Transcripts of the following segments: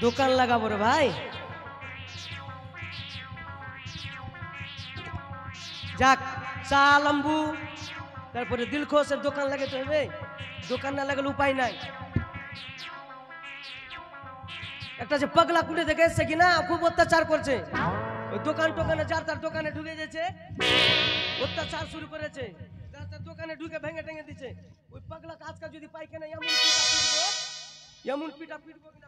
দোকান লাগাবো রে ভাই। যাক চা লম্বু তারপরে দিলখোশের দোকান লাগাতে হবে। দোকান না লাগালে উপায় নাই। একটা যে পাগলা কুটে দেখে এসছে কিনা খুব অত্যাচার করছে। ওই দোকান টোকানে যার তার দোকানে ঢুকে গেছে, অত্যাচার শুরু করেছে। যার তার দোকানে ঢুকে ভেঙে টেঙে দিচ্ছে। ওই পাগলা আজকাল যদি পাই কেনা এমন পিটা পিটবো কিনা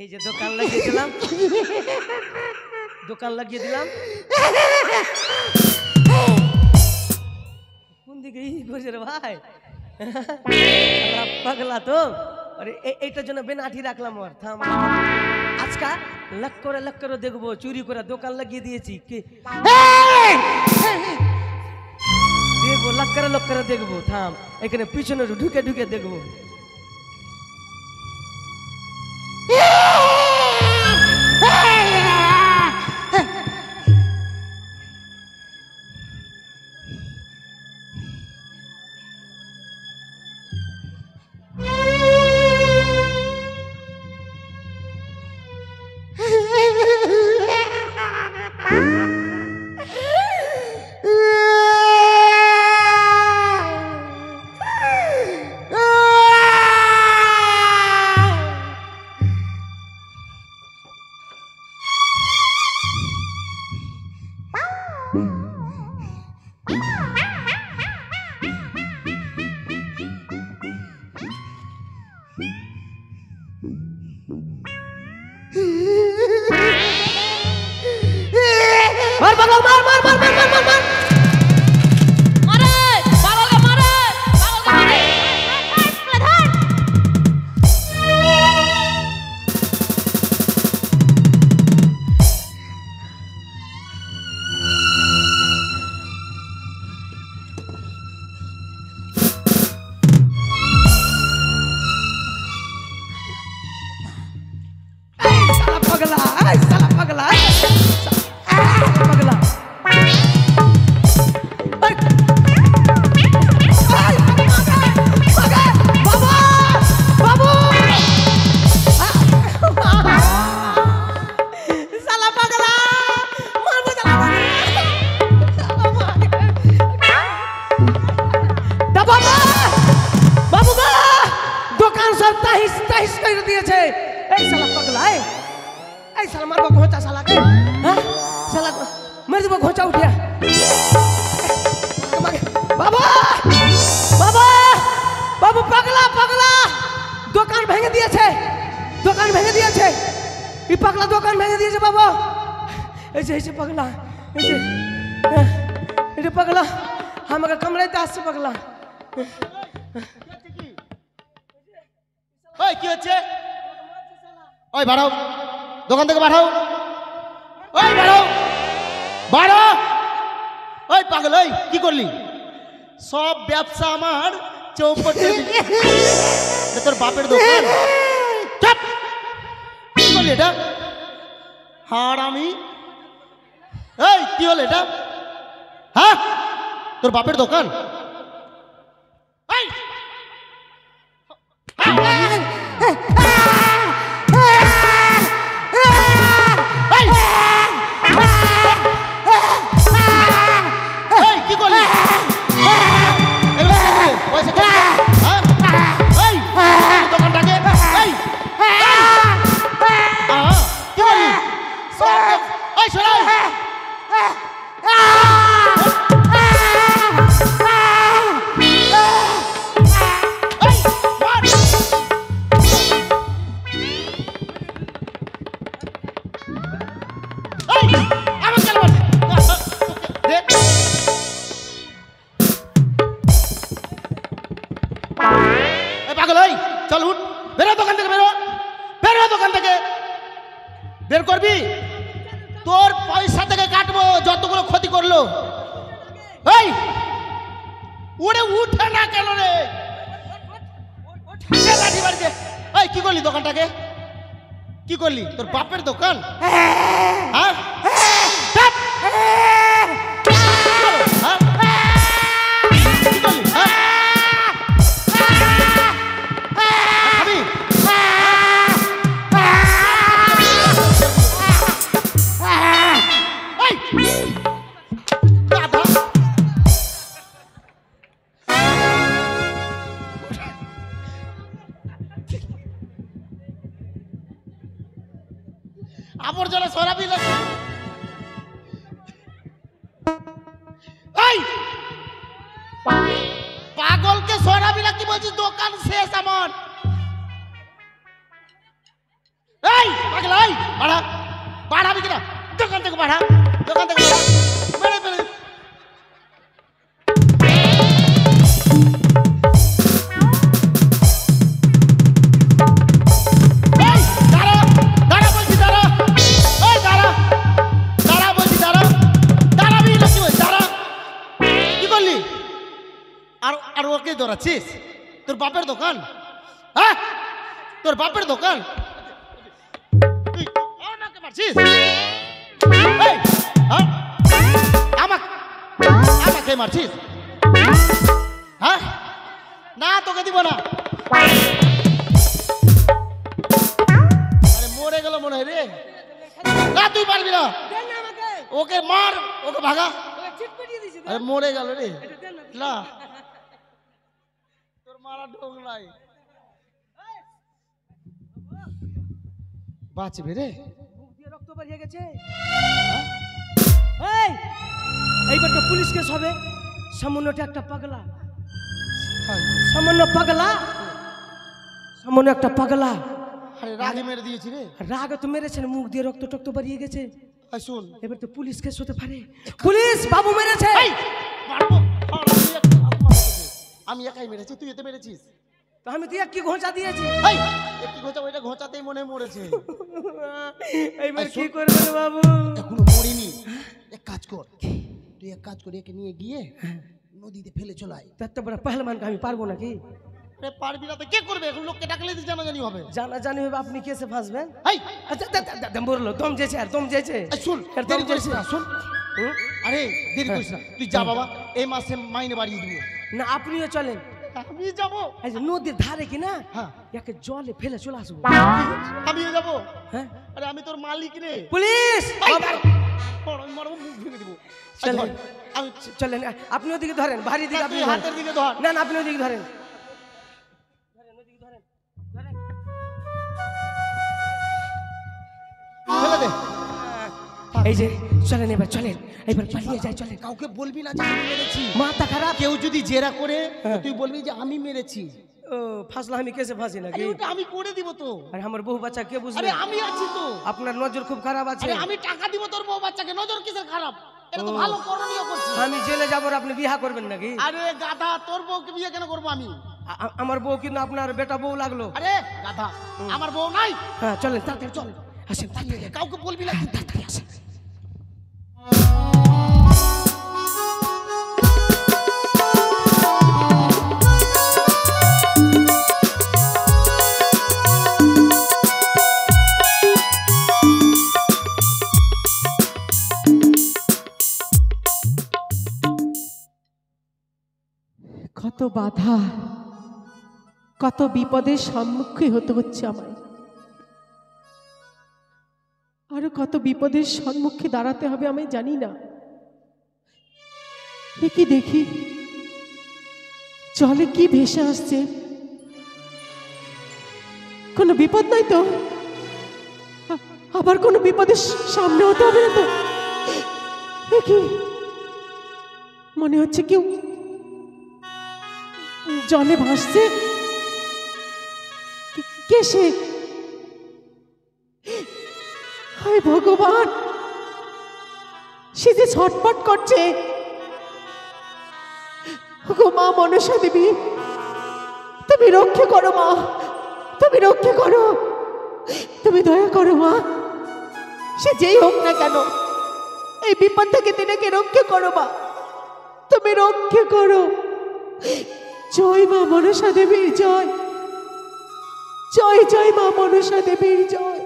এই যে দোকান লাগিয়েছিলাম, দোকান লাগিয়ে দিলাম। কোন দিকে করছে রে ভাই? পাগলা তো। আরে এইটার জন্য বেনাঠি রাখলাম। ওর থাম, আজকাল লক করে দেখবো চুরি করে দোকান লাগিয়ে দিয়েছি কি দেখবো। লক করে দেখবো। থাম, এখানে পিছনে ঢুকে ঢুকে দেখবো। मार मार मार मार मार मार मार मार मार मारे पागल का मारे प्रधान साला पगला साला पगला है। साला मार को साला के साला मेरे देबो घोचा उठिया बाबा बाबा बाबू पगला पगला দোকান ভেঙে দিয়েছে দোকান ভেঙে দিয়েছে এই পাগলা দোকান ভেঙে দিয়েছে বাবা এই যে পাগলা এই যে পাগলা আমাকে কামড়াইতে আসছে পাগলা ওই কি হচ্ছে ওই বাড়াও দোকান থেকে বাড়াও ওই বাড়াও বাড়া ওই পাগল ওই কি করলি সব ব্যবসা আমার চৌপটে তোর বাপের দোকান চুপ কি করলি এটা হারামি এই কি হলো এটা হ্যাঁ তোর বাপের দোকান এই কি করলি দোকানটাকে পাগল ওই চল উঠ বেরো দোকান থেকে বেরো বেরো দোকান থেকে বের করবি তোর পয়সা থেকে কাটবো যতগুলো ক্ষতি করলো এই উড়ে উঠে না কেন রে লাঠি বাড়িতে এই কি করলি দোকানটাকে কি করলি তোর বাপের দোকান হ্যাঁ কি করলি হ্যাঁ আবর্জনা সরাবি না এই পাগলকে সরাবি না কি বলছিস দোকান শেষ আমার এই পাগল এই বাড়া বাড়াবি কিনা দোকান থেকে বাড়া দোকান থেকে বাড়া বেড়ে আর ওকে ধরাচ্ছিস তোর বাপের দোকান হ্যাঁ তোর বাপের দোকান তুই আমাকে মারছিস আমাকে মারছিস হ্যাঁ না তোকে দিব না আরে মরে গেল মনে হয় রে না তুই পারবি না ওকে মার ওকে ভাগা আরে মরে গেল রে না মারা ঢোক নাই বাঁচবে রে মুখ দিয়ে রক্ত বেরিয়ে গেছে এই এইবার তো পুলিশ কেস হবে সামান্যটা একটা পাগলা সামান্য পাগলা সামান্য একটা পাগলা আরে রাগে মেরে দিয়েছি রে রাগে তো মেরেছে মুখ দিয়ে রক্ত টক্ত বেরিয়ে গেছে শুন এবার তো পুলিশ কেস হতে পারে পুলিশ বাবু মেরেছে মারবো আমি একাই মেরেছি তুই এতে মেরেছিস তো আমি তুই কি ঘোঁচা দিয়েছি একটি ঘোঁচা ওইটা ঘোঁচাতেই মনে মরেছে এইবার কি করবে বাবু এখনো মরিনি এক কাজ কর তুই এক কাজ করে একে নিয়ে গিয়ে নদীতে ফেলে চলাই তত বড় পহলমানকে আমি পারবো নাকি আরে পারবি না তো কি করবে এখন লোককে ডাকলে তো জানাজানি হবে জানাজানি হবে আপনি কেসে ফাঁসবেন এই আচ্ছা দম বললো দম যেছে আর দম যেছে শুন দেরি করিস না শুন আরে দেরি করিস না তুই যা বাবা এই মাসে মাইনে বাড়িয়ে দিব না আপনিও চলেন আমি যাবো এই যে নদীর ধারে কি না হ্যাঁ একে জলে ফেলে চলে আসবো আমিও যাবো হ্যাঁ আরে আমি তোর মালিক রে পুলিশ মারবো মুখ ভেঙে দিব চলেন আমি চলেন আপনি ওদিকে ধরেন ভারী দিকে আপনি হাতের দিকে ধর না না আপনি ওদিকে ধরেন ফেলে দে এই যে চলেন এবার চলেন, এবার পালিয়ে যাই চলেন। কাউকে বলবি না যে আমি মেরেছি। মাথা খারাপ। কেউ যদি জেরা করে হ্যাঁ। তুই বলবি যে আমি মেরেছি। ও ফাঁসলা আমি কেসে ফাঁসি নাকি? আরে ওটা আমি করে দিব তো। আর আমার বউ বাচ্চা কে বুঝবে? আরে আমি আছি তো। আপনার নজর খুব খারাপ আছে। আরে আমি টাকা দিব তোর বউ বাচ্চাকে, নজর কিসের খারাপ? এটা তো ও। ভালো করণীয় করছিস। আমি জেলে যাবো আর আপনি বিয়া করবেন নাকি? আরে গাধা, তোর বউকে বিয়ে কেন করবো আমি? আমার বউ কিন্তু আপনার বেটা বউ লাগলো। আরে গাধা, আমার বউ নাই। হ্যাঁ চলেন তাড়াতাড়ি চল, আসেন তাড়াতাড়ি। কাউকে বলবি না কিন্তু। তাড়াতাড়ি আসেন। কত বাধা, কত বিপদের সম্মুখীন হতে হচ্ছে আমায়, আরো কত বিপদের সম্মুখে দাঁড়াতে হবে আমি জানি না। এ কি দেখি জলে কি ভেসে আসছে, কোনো বিপদ নাই তো? আবার কোনো বিপদের সামনে হতে হবে না তো? এ কি মনে হচ্ছে কেউ জলে ভাসছে, কে সে? হায় ভগবান, সে যে ছটফট করছে। গো মা মনসা দেবী, তুমি রক্ষা করো মা, তুমি রক্ষা করো, তুমি দয়া করো মা। সে যেই হোক না কেন এই বিপদ থেকে তিনাকে রক্ষা করো মা, তুমি রক্ষা করো। জয় মা মনসা দেবীর জয়, জয় জয় মা মনসা দেবীর জয়।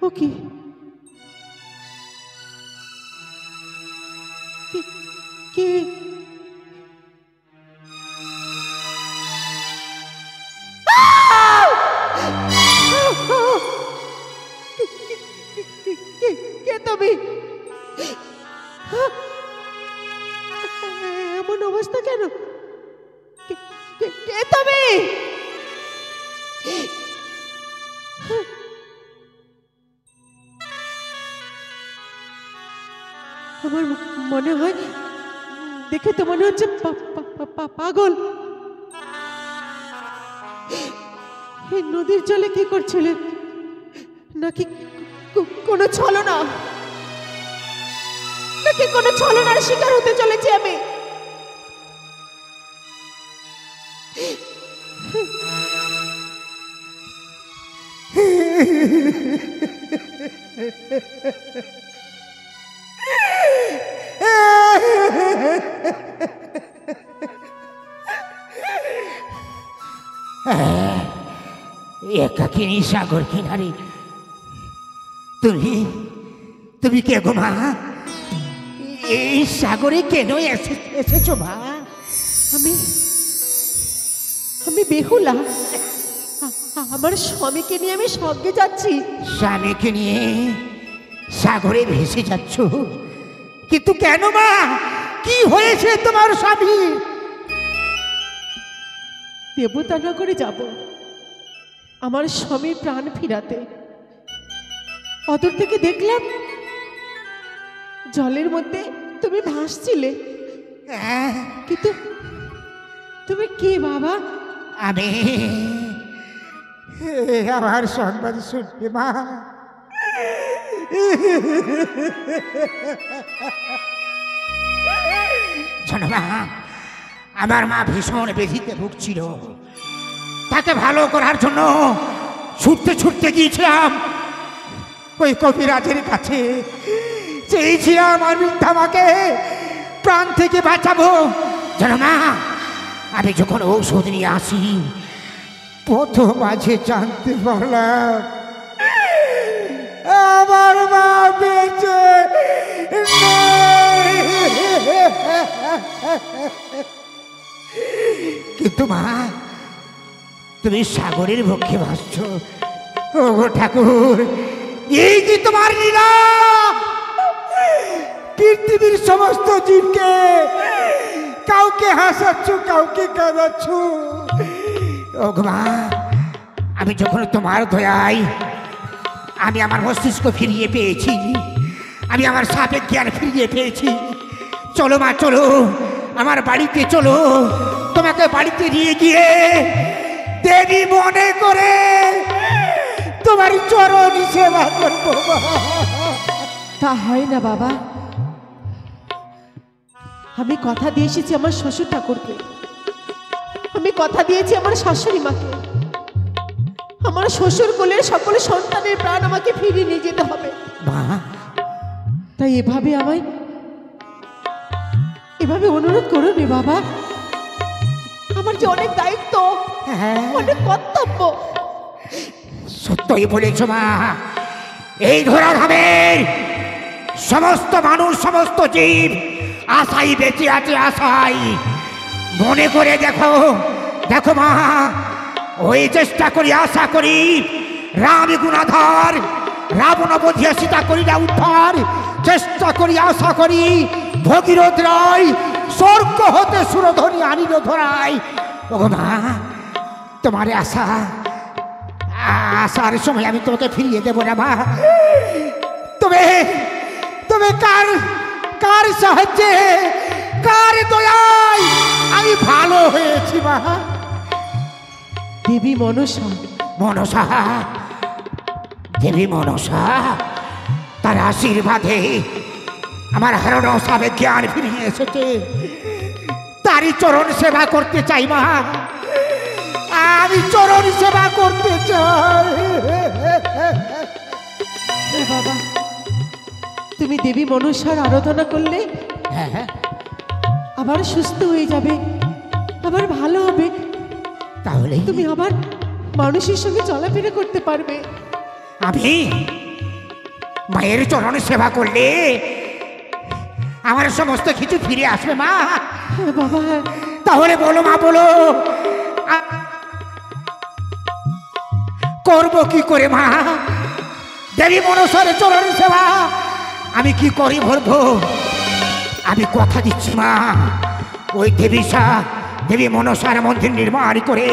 ও কি কে? কে তুমি? এমন অবস্থা কেন? কে তুমি? আমার মনে হয়, দেখে তো মনে হচ্ছে পাগল। এই নদীর জলে কি করছিলেন? নাকি কোনো ছলনা, নাকি কোনো ছলনার শিকার হতে চলেছি আমি? একাকিনী সাগর কিনারে তুমি তুমি কে গো মা? এই সাগরে কেন এসেছো মা? আমি বেহুলা, আমার স্বামীকে নিয়ে আমি স্বর্গে যাচ্ছি। স্বামীকে নিয়ে সাগরে ভেসে যাচ্ছ? কিন্তু কেন মা, কি হয়েছে তোমার স্বামী? দেবতানগরে যাব আমার স্বামীর প্রাণ ফিরাতে। অদূর থেকে দেখলাম জলের মধ্যে তুমি ভাসছিলে, কিন্তু তুমি কে বাবা? আমি আমার সংবাদ শুনবে মা। শোনো মা, আমার মা ভীষণ ব্যাধিতে ভুগছিল, তাকে ভালো করার জন্য ছুটতে ছুটতে গিয়েছিলাম ওই কবিরাজের কাছে। চেয়েছিলাম আমি আমাকে প্রাণ থেকে বাঁচাবো। জানো মা, আমি যখন ঔষধ নিয়ে আসি প্রথম মাঝে জানতে পারলাম আমার মা বেঁচে নেই। কিন্তু মা, তুমি সাগরের বক্ষে ভাসছ। ও ঠাকুর, এই কি তোমার লীলা? পৃথিবীর সমস্ত জীবকে কাউকে কাউকে হাসাচ্ছ, কাউকে কাঁদাচ্ছ। ও মা, আমি যখন তোমার দয়ায় আমি আমার মস্তিষ্ক ফিরিয়ে পেয়েছি, আমি আমার সাবেক জ্ঞান ফিরিয়ে পেয়েছি। চলো মা, চলো আমার বাড়িতে, চলো তোমাকে বাড়িতে নিয়ে গিয়ে দেবী মনে করে তোমার চরণ সেবা করবো। তা হয় না বাবা, আমি কথা দিয়ে এসেছি আমার শ্বশুর ঠাকুরকে, আমি কথা দিয়েছি আমার শাশুড়ি মাকে, আমার শ্বশুর কোলের সকল সন্তানের প্রাণ আমাকে ফিরিয়ে নিয়ে যেতে হবে। মা, তাই এভাবে অনুরোধ করো নি বাবা, আমার যে অনেক দায়িত্ব, অনেক কর্তব্য। সত্যই বলেছ মা, এই ধরাধামের সমস্ত মানুষ, সমস্ত জীব আশাই বেঁচে আছে, আশাই। মনে করে দেখো, দেখো মা, ওই চেষ্টা করি, আশা করি রাম গুণাধার, রাবণ বধিয়া সীতা করি না উদ্ধার। চেষ্টা করি, আশা করি ভগীরথ রায় স্বর্গ হতে সুরধ্বনি আনিল ধরাই। ও মা, তোমার আসার সময় আমি তোমাকে ফিরিয়ে দেবো না মা। তুমি কার সাহায্যে, কার দয়ায় আমি ভালো হয়েছি মা? দেবী মনসা। মনসা, দেবী মনসা, তার আশীর্বাদে আমার হারানো সাবেক জ্ঞান ফিরিয়ে এসেছে। তারই চরণ সেবা করতে চাই মা, আমি চরণ সেবা করতে চাই। বাবা, তুমি দেবী মনসার আরাধনা করলে আবার সুস্থ হয়ে যাবে, আবার ভালো হবে। তাহলে তুমি আবার মানুষের সঙ্গে চলাফেরা করতে পারবে। আমি মায়ের চরণ সেবা করলে আমার সমস্ত কিছু ফিরে আসবে মা? হ্যাঁ বাবা, হ্যাঁ। তাহলে বলো মা, বলো করবো কি করে মা? দেবী মনসার চরণ সেবা আমি কি করি বলবো? আমি কথা দিচ্ছি মা, ওই দেবী মনসার মন্দির নির্মাণ করে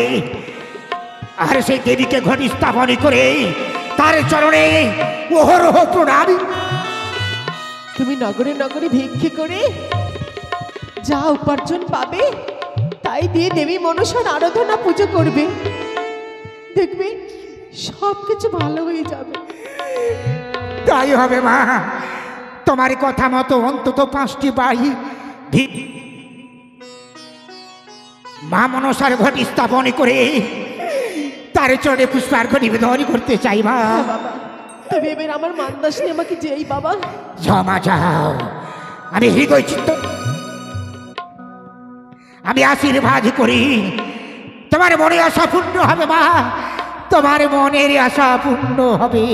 আর সেই দেবীকে ঘটি স্থাপন করে তার চরণে অহরহ প্রণামী। তুমি নগরে নগরে ভিক্ষে করে যা উপার্জন পাবে তাই দিয়ে দেবী মনসার আরাধনা পুজো করবে, দেখবে সব কিছু ভালো হয়ে যাবে। তাই হবে মা, তোমার কথা মতো অন্তত 5টি বাড়ি মা মনসার ঘটি স্থাপন করে তার চরণে পুষ্পার্ঘ নিবেদন করতে চাই মা। বাবা, তুমি এবার আমার মানদাস নিয়ে আমাকে যেই বাবা। ক্ষমা চাও, আমি হৃদয় চিত্ত আমি আশীর্বাদ করি তোমার মনে আশা পূর্ণ হবে মা, তোমার মনের আশা পূর্ণ হবে।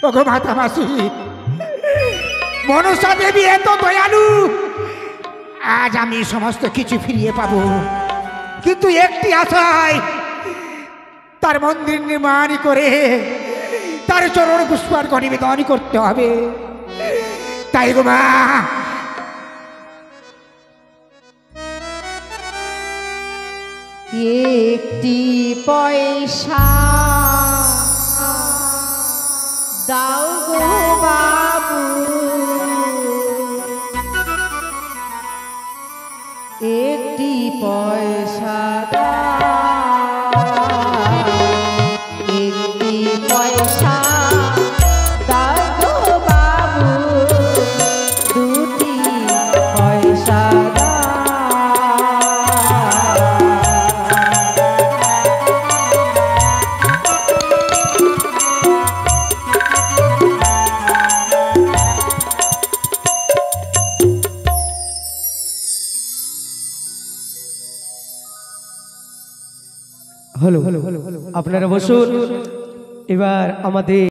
ওগো মাতা মাসি, মনসা দেবী এত দয়ালু, আজ আমি সমস্ত কিছু ফিরিয়ে পাবো, কিন্তু একটি আশায় তার মন্দির নির্মাণ করে তার চরণ পুষ্পার্ঘ নিবেদন করতে হবে। তাই গো মা, একটি পয়সা দাও গো বাবু, একটি পয়সা দাও, একটি পয়সা দাও গো বাবু, দুটি পয়সা দাও। হলো, আপনারা বসুন। এবার আমাদের